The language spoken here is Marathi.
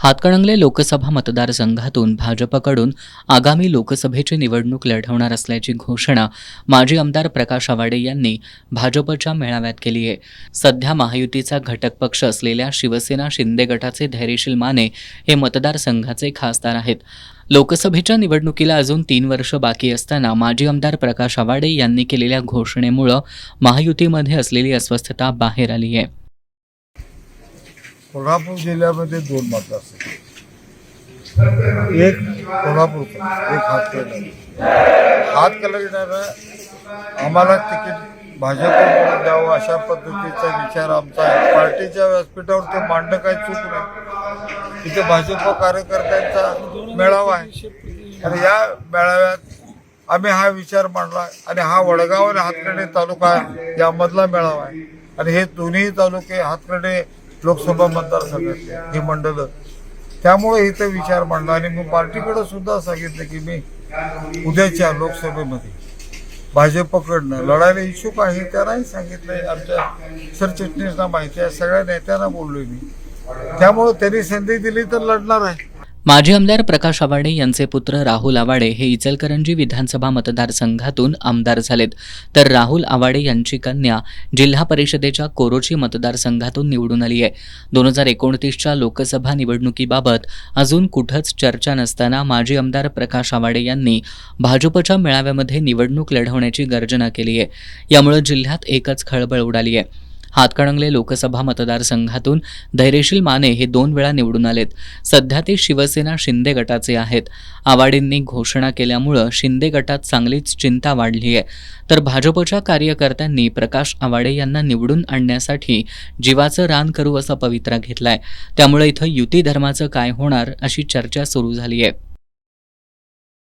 हातकणंगले लोकसभा मतदारसंघातून भाजपकडून आगामी लोकसभेची निवडणूक लढवणार असल्याची घोषणा माजी आमदार प्रकाश आवाडे यांनी भाजपच्या मेळाव्यात केली आहे. सध्या महायुतीचा घटक पक्ष असलेल्या शिवसेना शिंदे गटाचे धैर्यशील माने हे मतदारसंघाचे खासदार आहेत. लोकसभेच्या निवडणुकीला अजून 3 वर्ष बाकी असताना माजी आमदार प्रकाश आवाडे यांनी केलेल्या घोषणेमुळे महायुतीमध्ये असलेली अस्वस्थता बाहेर आली आहे. कोल्हापूर जिल्ह्यामध्ये 2 मतदारसंघ, एक कोल्हापूरचा, एक हातकणंगल्याला आम्हाला तिकीट भाजपकडून द्यावं अशा पद्धतीचा विचार आमचा आहे. पार्टीच्या व्यासपीठावर ते मांडणं काही चूक नाही. तिथे भाजप कार्यकर्त्यांचा मेळावा आहे आणि या मेळाव्यात आम्ही हा विचार मांडला आणि हा वडगाव आणि हातकणंगले तालुका यामधला मेळावा आहे आणि हे दोन्ही तालुके हातकणंगले लोकसभा मतदारसंघातले ही मंडळं, त्यामुळे इथं विचार मांडला आणि मी पार्टीकडे सुद्धा सांगितलं की मी उद्याच्या लोकसभेमध्ये भाजपकडनं लढायला इच्छुक आहे. त्यांनाही सांगितलंय, आमच्या सरचिटणीसना माहिती आहे, सगळ्या नेत्यांना बोललोय मी, त्यामुळे त्यांनी संधी दिली तर लढणार आहे. माजी आमदार प्रकाश आवाडे यांचे पुत्र राहुल आवाडे हे इचलकरंजी विधानसभा मतदारसंघातून आमदार झालेत, तर राहुल आवाडे यांची कन्या जिल्हा परिषदेच्या कोरोची मतदारसंघातून निवडून आली आहे. 2029च्या लोकसभा निवडणुकीबाबत अजून कुठंच चर्चा नसताना माजी आमदार प्रकाश आवाडे यांनी भाजपच्या मेळाव्यामध्ये निवडणूक लढवण्याची गर्जना केली आहे. यामुळे जिल्ह्यात एकच खळबळ उडाली आहे. हातकणंगले लोकसभा मतदारसंघातून धैर्यशील माने हे 2 वेळा निवडून आलेत. सध्या ते शिवसेना शिंदे गटाचे आहेत. आवाडेंनी घोषणा केल्यामुळं शिंदे गटात चांगलीच चिंता वाढली आहे. तर भाजपच्या कार्यकर्त्यांनी प्रकाश आवाडे यांना निवडून आणण्यासाठी जीवाचं रान करू असा पवित्रा घेतलाय. त्यामुळे इथं युती धर्माचं काय होणार अशी चर्चा सुरू झाली आहे.